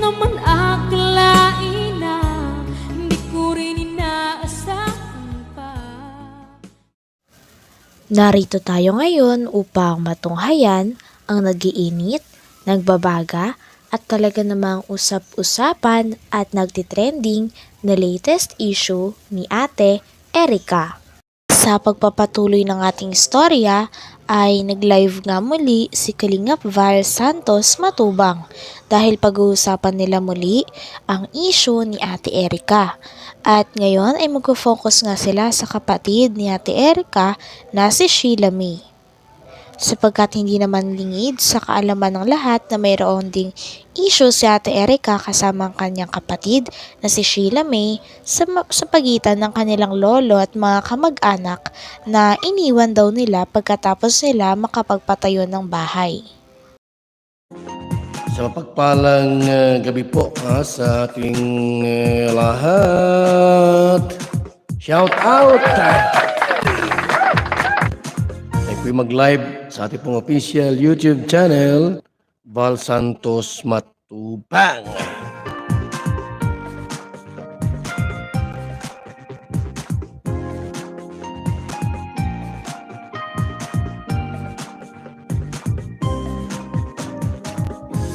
naman akalain na hindi ko rin inaasahan pa. Narito tayo ngayon upang matunghayan ang nagiinit, nagbabaga at talaga namang usap-usapan at nagtitrending na latest issue ni Ate Erica. Sa pagpapatuloy ng ating istorya ay nag-live nga muli si Kalingap Val Santos Matubang dahil pag-uusapan nila muli ang issue ni Ate Erica. At ngayon ay mag-focus nga sila sa kapatid ni Ate Erica na si Sheila May. Sapagkat hindi naman lingid sa kaalaman ng lahat na mayroon ding issue si Ate Erica kasama ang kanyang kapatid na si Sheila May sa pagitan ng kanilang lolo at mga kamag-anak na iniwan daw nila pagkatapos nila makapagpatayo ng bahay. Sa mapagpalang gabi po sa ating lahat. Shout out! Ay po mag-live sa ating pong official YouTube channel, Val Santos Matubang.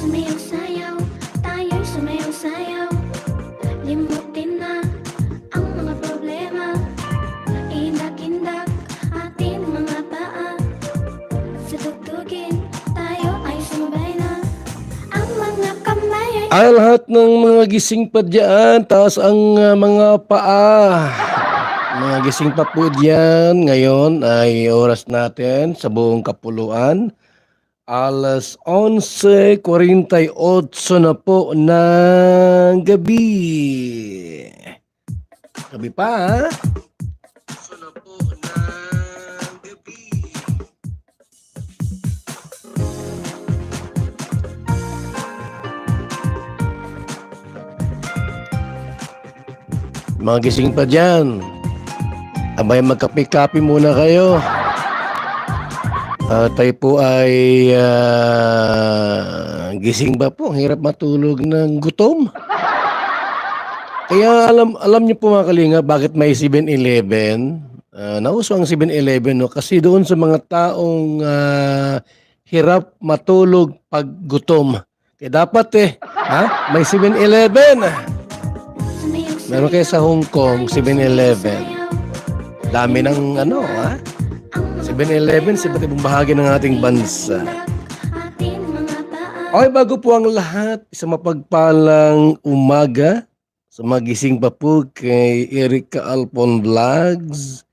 Sumayaw-sayaw, tayo'y sumayaw-sayaw. Limutin na ang mga problema. Indak-indak ating mga paa. Sa tugtugin, tayo ay sumabay na. Ang mga kamay ay Ay lahat ng mga gising pa dyan, taas ang mga paa. Mga gising pa po dyan, ngayon ay oras natin sa buong kapuluan. Alas 11:48 na po ng gabi. Gabi pa, ha? Na po ng gabi. Mga gising pa dyan. Abay, magkape-kape muna kayo. Tayo po ay gising ba po? Hirap matulog ng gutom. Kaya alam niyo po mga kalinga bakit may 7-Eleven. Nauso ang 7-Eleven, no? Kasi doon sa mga taong hirap matulog pag gutom. Kaya dapat may 7-Eleven. Meron kayo sa Hong Kong, 7-Eleven. Dami ng 7-Eleven sa iba't ibang bahagi ng ating bansa. Okay, bago po ang lahat, isang mapagpalang umaga sa magising pa po kay Erica Alpon Vlogs,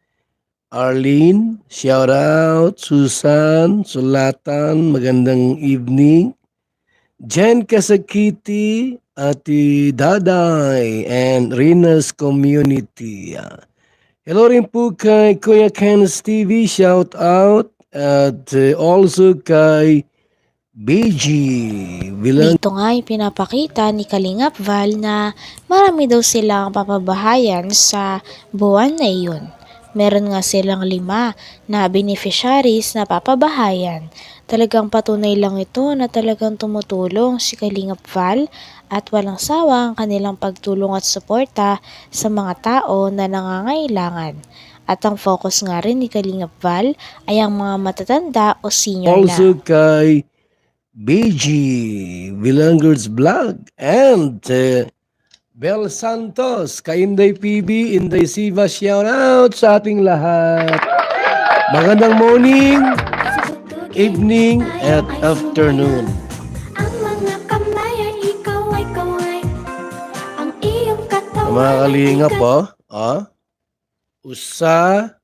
Arlene, shout out, Susan, Sulatan, magandang evening, Jen Kasakiti, Ati Daday, and Rina's Community. Hello rin po kay Kuya Ken's TV, shout out. At also kay BG. Dito nga ay pinapakita ni Kalingap Val na marami daw silang papabahayan sa buwan na iyon. Meron nga silang 5 na beneficiaries na papabahayan. Talagang patunay lang ito na talagang tumutulong si Kalingap Val at walang sawa ang kanilang pagtulong at suporta sa mga tao na nangangailangan. At ang focus nga rin ni Kalingap Val ay ang mga matatanda o senior Also na. kay BG, Vilangers Vlog, and Bel Santos, kay Inday PB, Inday Siva, shout out sa ating lahat. Magandang morning, evening, at afternoon. ang mga kamay ay ikaw ay kaway. Ang iyong katawan Mga kalingap usa,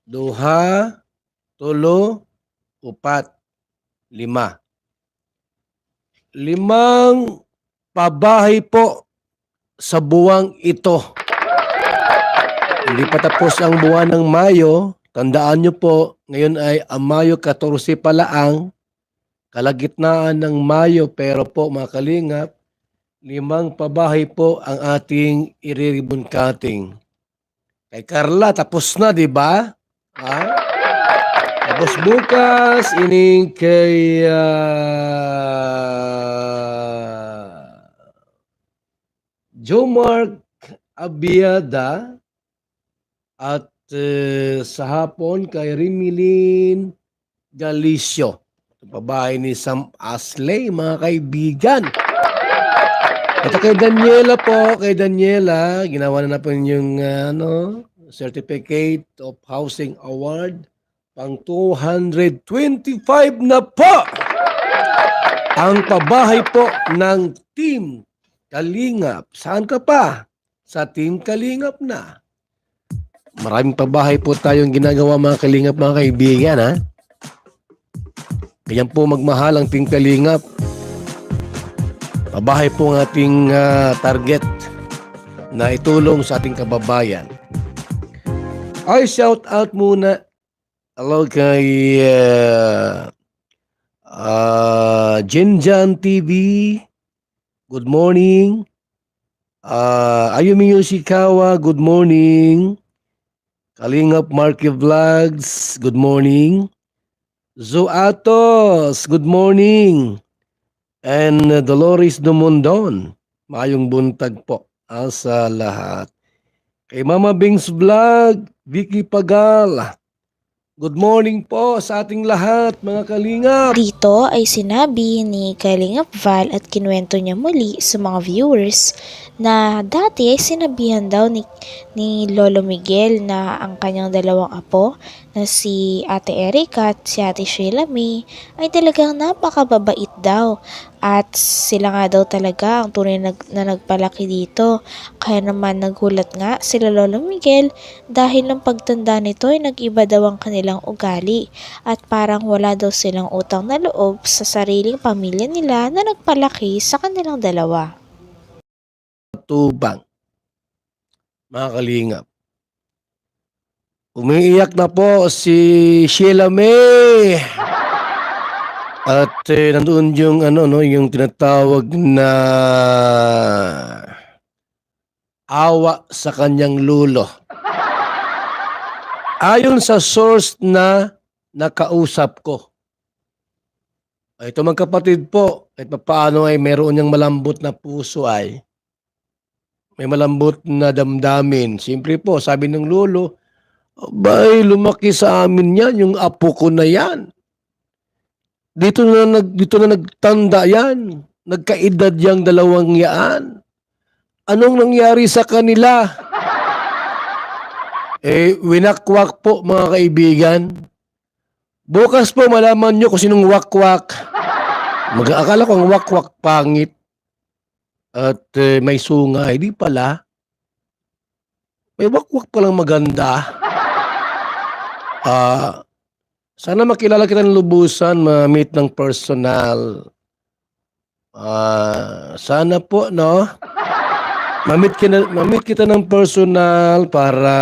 duha, tulo, upat, 5. 5 pabahay po sa buwang ito. Hindi pa tapos ang buwan ng Mayo. Tandaan nyo po, ngayon ay ang Mayo 14 pa laang, kalagitnaan ng Mayo, pero po mga kalingap, 5 pabahay po ang ating i-ribbon cutting. Kay Carla, tapos na, di ba? Tapos bukas, ining kay Jomark Abiada at sa hapon kay Rimilin Galicio. Babae ni Sam Asley, mga kaibigan. At kay Daniela po, ginawa na po yung Certificate of Housing Award pang 225 na po. Ang pabahay po ng Team Kalingap. Saan ka pa? Sa Team Kalingap na. Maraming pabahay po tayong ginagawa mga Kalingap, mga kaibigan, ha? Kaya po magmahal ang Team Kalingap. Pabahay po ang ating target na itulong sa ating kababayan. Ay, shout out muna. Hello kay Jinjan TV. Good morning. Ayumi Yoshikawa, good morning. Kalingap Marky Vlogs, good morning. Zoatos, good morning. And Dolores Dumondon, maayong buntag po sa lahat. Kay Mama Bings Vlog, Vicky Pagal, good morning po sa ating lahat, mga Kalingap. Dito ay sinabi ni Kalingap Val at kinuwento niya muli sa mga viewers na dati ay sinabihan daw ni Lolo Miguel na ang kanyang dalawang apo na si Ate Erica at si Ate Sheila May ay talagang napakababait daw at sila nga daw talaga ang tunay na nagpalaki dito. Kaya naman nagulat nga sila Lolo Miguel dahil ng pagtanda nito ay nag-iba daw ang kanilang ugali at parang wala daw silang utang na loob sa sariling pamilya nila na nagpalaki sa kanilang dalawa. Tubang, mga Kalingap. Umiiyak na po si Sheila May. At nandoon yung yung tinatawag na awa sa kanyang lulo. Ayon sa source na nakausap ko. Ito mga kapatid po, kahit paano ay meron niyang malambot na puso ay may malambot na damdamin. Siyempre po, sabi ng lolo, abay, lumaki sa amin yan, yung apo ko na yan. Dito na nagtanda yan. Nagkaedad yang dalawang yaan. Anong nangyari sa kanila? Winakwak po, mga kaibigan. Bukas po malaman nyo kung sinong wakwak. Mag-aakala ko ang wakwak pangit. At may sungay. Di pala. May wakwak palang maganda. Sana makilala kita ng lubusan, ma-meet ng personal. Sana po, no? Ma-meet kita ng personal para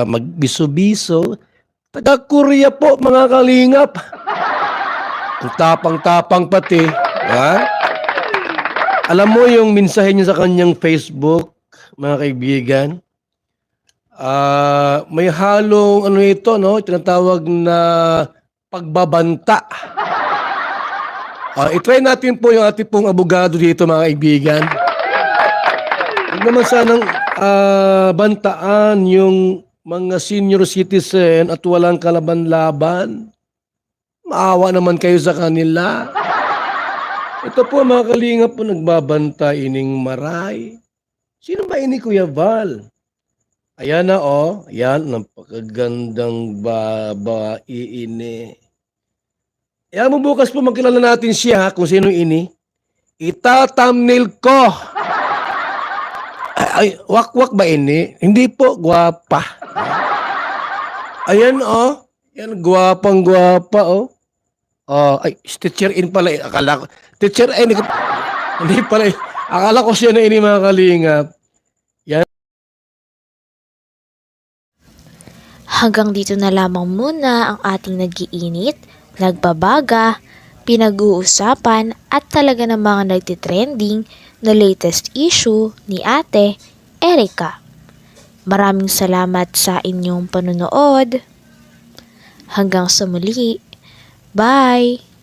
magbiso-biso. Taga-Korea po, mga Kalingap. Ang tapang-tapang pati. Ha? Alam mo yung mensahe niya sa kanyang Facebook, mga kaibigan? May halong ito, no? Tinatawag na pagbabanta. I-try natin po yung ating pong abogado dito, mga kaibigan. Huwag naman sanang bantaan yung mga senior citizen at walang kalaban-laban. Maawa naman kayo sa kanila. Ito po, mga Kalingap po, nagbabanta ining maray. Sino ba ini, Kuya Val? Ayan na, oh. Ayan, napakagandang babae ini. Ayan mo, bukas po magkilala natin siya, kung sino ini. Ita-thumbnail ko. Ay, wakwak ba ini? Hindi po, gwapa. Ayan, oh. Ayan, gwapang-gwapa, oh. Ay, teacher in pala. Akala ko, teacher in. Hindi pala. Akala ko siya na ini, mga Kalingap. Yan. Hanggang dito na lamang muna ang ating nag-iinit, nagbabaga, pinag-uusapan at talaga ng mga nagtitrending na latest issue ni Ate Erica. Maraming salamat sa inyong panonood. Hanggang sa muli. Bye!